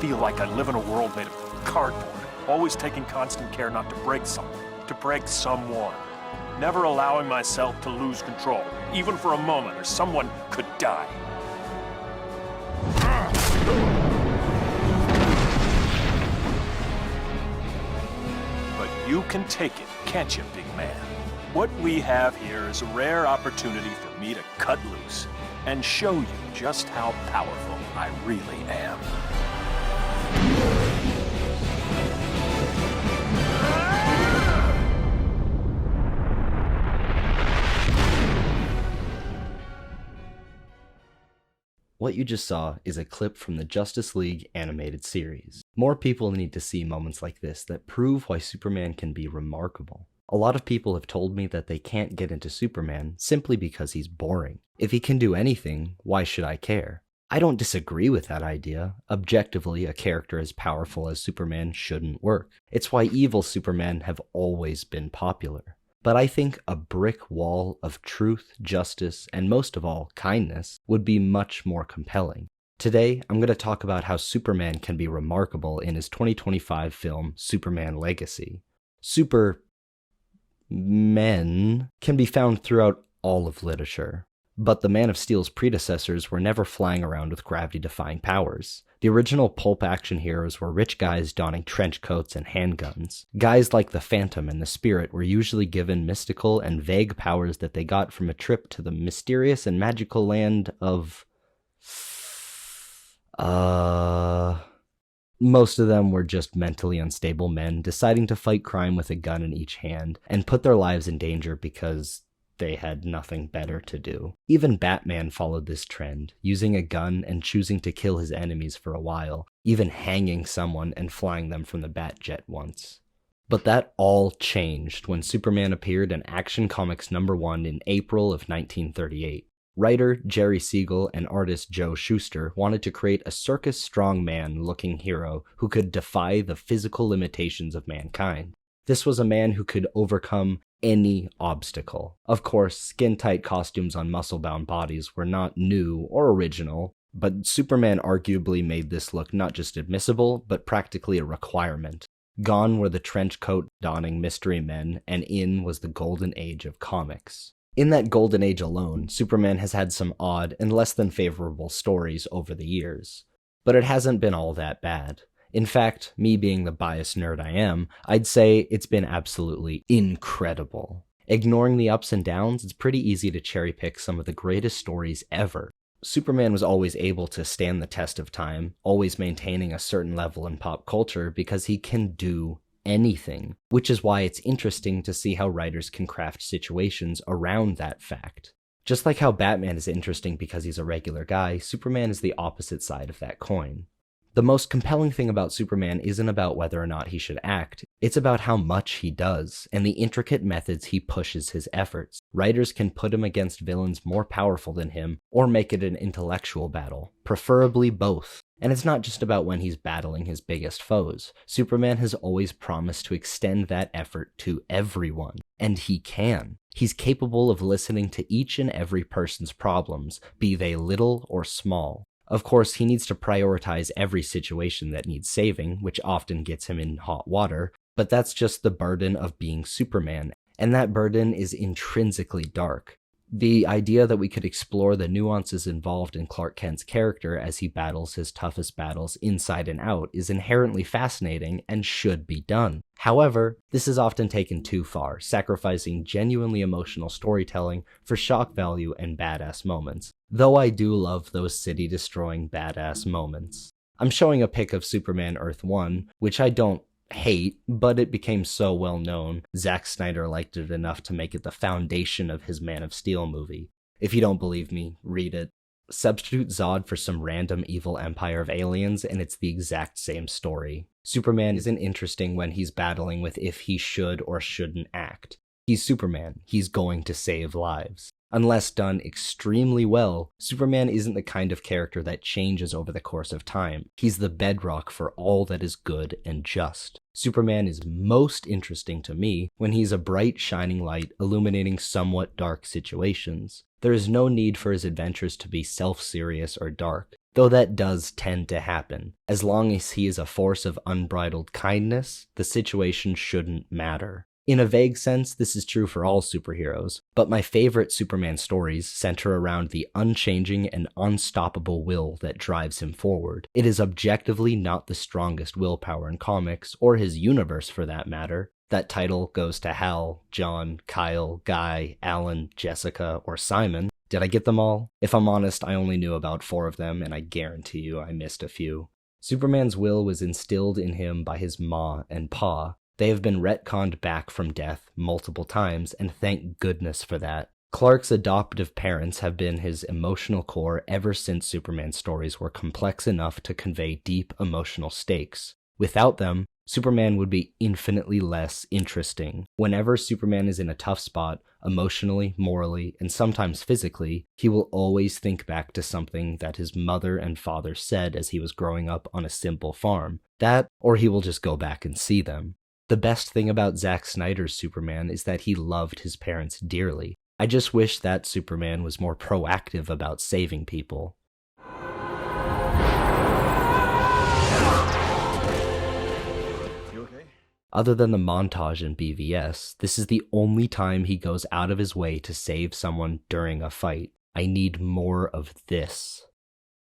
feel like I live in a world made of cardboard, always taking constant care not to break something, to break someone. Never allowing myself to lose control, even for a moment, or someone could die. But you can take it, can't you, big man? What we have here is a rare opportunity for me to cut loose and show you just how powerful I really am. What you just saw is a clip from the Justice League animated series. More people need to see moments like this that prove why Superman can be remarkable. A lot of people have told me that they can't get into Superman simply because he's boring. If he can do anything, why should I care? I don't disagree with that idea. Objectively, a character as powerful as Superman shouldn't work. It's why evil Supermen have always been popular. But I think a brick wall of truth, justice, and most of all, kindness would be much more compelling. Today, I'm going to talk about how Superman can be remarkable in his 2025 film, Superman Legacy. Supermen can be found throughout all of literature, but the Man of Steel's predecessors were never flying around with gravity-defying powers. The original pulp action heroes were rich guys donning trench coats and handguns. Guys like the Phantom and the Spirit were usually given mystical and vague powers that they got from a trip to the mysterious and magical land of... Most of them were just mentally unstable men deciding to fight crime with a gun in each hand and put their lives in danger because they had nothing better to do. Even Batman followed this trend, using a gun and choosing to kill his enemies for a while, even hanging someone and flying them from the Batjet once. But that all changed when Superman appeared in Action Comics #1 in April of 1938. Writer Jerry Siegel and artist Joe Shuster wanted to create a circus strongman-looking hero who could defy the physical limitations of mankind. This was a man who could overcome any obstacle. Of course, skin-tight costumes on muscle-bound bodies were not new or original, but Superman arguably made this look not just admissible, but practically a requirement. Gone were the trench coat-donning mystery men, and in was the golden age of comics. In that golden age alone, Superman has had some odd and less than favorable stories over the years. But it hasn't been all that bad. In fact, me being the biased nerd I am, I'd say it's been absolutely incredible. Ignoring the ups and downs, it's pretty easy to cherry-pick some of the greatest stories ever. Superman was always able to stand the test of time, always maintaining a certain level in pop culture because he can do anything, which is why it's interesting to see how writers can craft situations around that fact. Just like how Batman is interesting because he's a regular guy, Superman is the opposite side of that coin. The most compelling thing about Superman isn't about whether or not he should act, it's about how much he does, and the intricate methods he pushes his efforts. Writers can put him against villains more powerful than him, or make it an intellectual battle, preferably both. And it's not just about when he's battling his biggest foes. Superman has always promised to extend that effort to everyone, and he can. He's capable of listening to each and every person's problems, be they little or small. Of course, he needs to prioritize every situation that needs saving, which often gets him in hot water, but that's just the burden of being Superman, and that burden is intrinsically dark. The idea that we could explore the nuances involved in Clark Kent's character as he battles his toughest battles inside and out is inherently fascinating and should be done. However, this is often taken too far, sacrificing genuinely emotional storytelling for shock value and badass moments. Though I do love those city-destroying badass moments. I'm showing a pic of Superman Earth 1, which I don't hate, but it became so well known, Zack Snyder liked it enough to make it the foundation of his Man of Steel movie. If you don't believe me, read it. Substitute Zod for some random evil empire of aliens, and it's the exact same story. Superman isn't interesting when he's battling with if he should or shouldn't act. He's Superman. He's going to save lives. Unless done extremely well, Superman isn't the kind of character that changes over the course of time. He's the bedrock for all that is good and just. Superman is most interesting to me when he's a bright, shining light illuminating somewhat dark situations. There is no need for his adventures to be self-serious or dark. though that does tend to happen. As long as he is a force of unbridled kindness, the situation shouldn't matter. In a vague sense, this is true for all superheroes, but my favorite Superman stories center around the unchanging and unstoppable will that drives him forward. It is objectively not the strongest willpower in comics, or his universe for that matter. That title goes to Hal, John, Kyle, Guy, Alan, Jessica, or Simon. Did I get them all? If I'm honest, I only knew about 4 of them, and I guarantee you I missed a few. Superman's will was instilled in him by his ma and pa. They have been retconned back from death multiple times, and thank goodness for that. Clark's adoptive parents have been his emotional core ever since Superman's stories were complex enough to convey deep emotional stakes. Without them, Superman would be infinitely less interesting. Whenever Superman is in a tough spot, emotionally, morally, and sometimes physically, he will always think back to something that his mother and father said as he was growing up on a simple farm. That, or he will just go back and see them. The best thing about Zack Snyder's Superman is that he loved his parents dearly. I just wish that Superman was more proactive about saving people. Other than the montage in BVS, this is the only time he goes out of his way to save someone during a fight. I need more of this.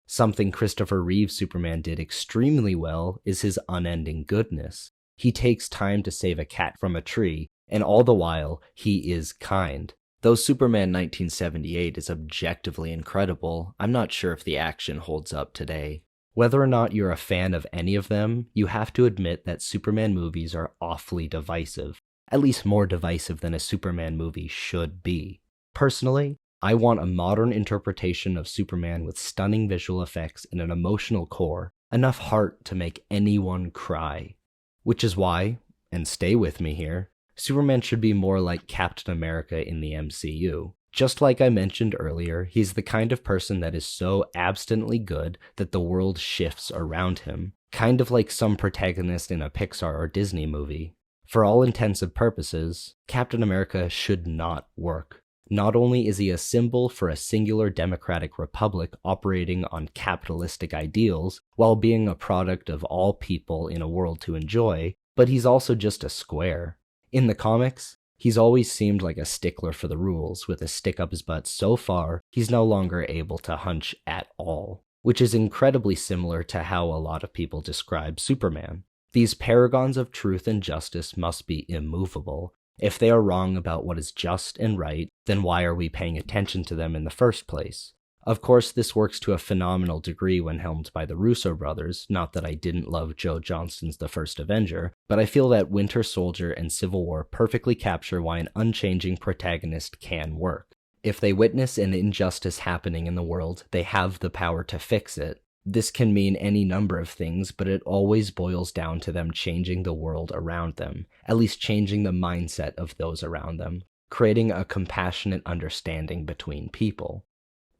Something Christopher Reeve's Superman did extremely well is his unending goodness. He takes time to save a cat from a tree, and all the while, he is kind. Though Superman 1978 is objectively incredible, I'm not sure if the action holds up today. Whether or not you're a fan of any of them, you have to admit that Superman movies are awfully divisive. At least more divisive than a Superman movie should be. Personally, I want a modern interpretation of Superman with stunning visual effects and an emotional core, enough heart to make anyone cry. Which is why, and stay with me here, Superman should be more like Captain America in the MCU. Just like I mentioned earlier, he's the kind of person that is so abstinently good that the world shifts around him, kind of like some protagonist in a Pixar or Disney movie. For all intents and purposes, Captain America should not work. Not only is he a symbol for a singular democratic republic operating on capitalistic ideals while being a product of all people in a world to enjoy, but he's also just a square. In the comics, he's always seemed like a stickler for the rules, with a stick up his butt so far he's no longer able to hunch at all, which is incredibly similar to how a lot of people describe Superman. These paragons of truth and justice must be immovable. If they are wrong about what is just and right, then why are we paying attention to them in the first place? Of course, this works to a phenomenal degree when helmed by the Russo brothers, not that I didn't love Joe Johnston's The First Avenger, but I feel that Winter Soldier and Civil War perfectly capture why an unchanging protagonist can work. If they witness an injustice happening in the world, they have the power to fix it. This can mean any number of things, but it always boils down to them changing the world around them, at least changing the mindset of those around them, creating a compassionate understanding between people.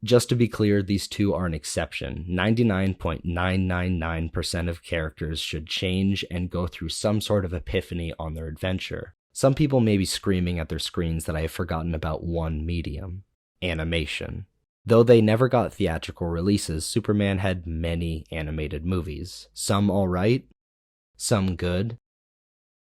Just to be clear, these two are an exception. 99.999% of characters should change and go through some sort of epiphany on their adventure. Some people may be screaming at their screens that I have forgotten about one medium: animation. Though they never got theatrical releases, Superman had many animated movies. Some alright, some good,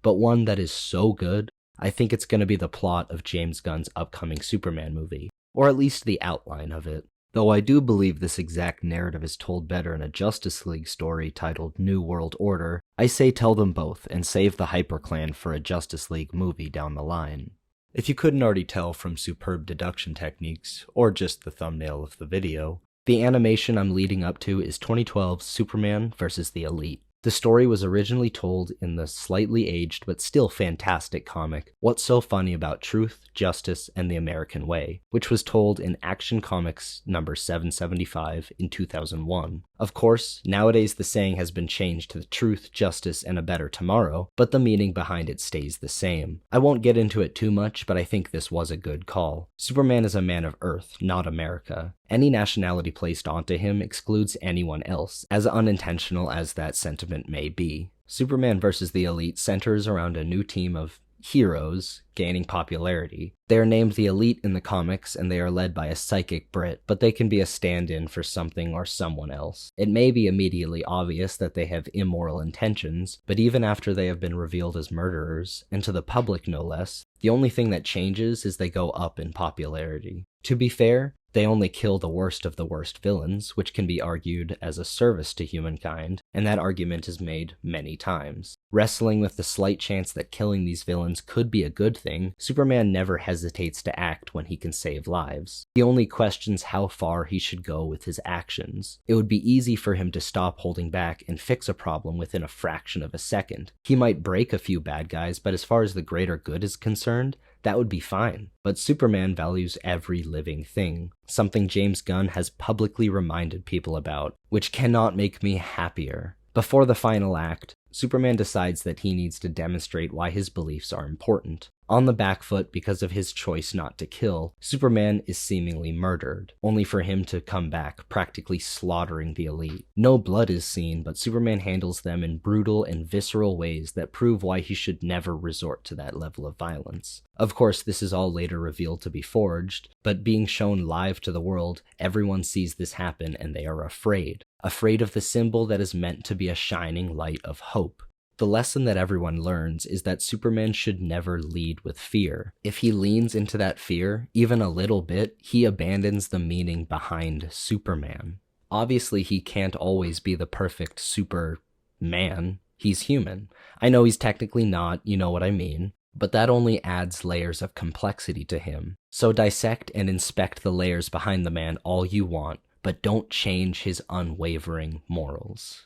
but one that is so good, I think it's going to be the plot of James Gunn's upcoming Superman movie, or at least the outline of it. Though I do believe this exact narrative is told better in a Justice League story titled New World Order, I say tell them both and save the HyperClan for a Justice League movie down the line. If you couldn't already tell from superb deduction techniques, or just the thumbnail of the video, the animation I'm leading up to is 2012's Superman vs. the Elite. The story was originally told in the slightly aged but still fantastic comic What's So Funny About Truth, Justice, and the American Way, which was told in Action Comics number 775 in 2001. Of course, nowadays the saying has been changed to Truth, Justice, and a Better Tomorrow, but the meaning behind it stays the same. I won't get into it too much, but I think this was a good call. Superman is a man of Earth, not America. Any nationality placed onto him excludes anyone else, as unintentional as that sentiment may be. Superman vs. the Elite centers around a new team of heroes gaining popularity. They are named the Elite in the comics, and they are led by a psychic Brit, but they can be a stand-in for something or someone else. It may be immediately obvious that they have immoral intentions, but even after they have been revealed as murderers, and to the public no less, the only thing that changes is they go up in popularity. To be fair, they only kill the worst of the worst villains, which can be argued as a service to humankind, and that argument is made many times. Wrestling with the slight chance that killing these villains could be a good thing, Superman never hesitates to act when he can save lives. He only questions how far he should go with his actions. It would be easy for him to stop holding back and fix a problem within a fraction of a second. He might break a few bad guys, but as far as the greater good is concerned, that would be fine. But Superman values every living thing, something James Gunn has publicly reminded people about, which cannot make me happier. Before the final act, Superman decides that he needs to demonstrate why his beliefs are important. On the back foot because of his choice not to kill, Superman is seemingly murdered, only for him to come back, practically slaughtering the Elite. No blood is seen, but Superman handles them in brutal and visceral ways that prove why he should never resort to that level of violence. Of course, this is all later revealed to be forged, but being shown live to the world, everyone sees this happen and they are afraid of the symbol that is meant to be a shining light of hope. The lesson that everyone learns is that Superman should never lead with fear. If he leans into that fear, even a little bit, he abandons the meaning behind Superman. Obviously, he can't always be the perfect Superman. He's human. I know he's technically not, you know what I mean, but that only adds layers of complexity to him. So dissect and inspect the layers behind the man all you want, but don't change his unwavering morals.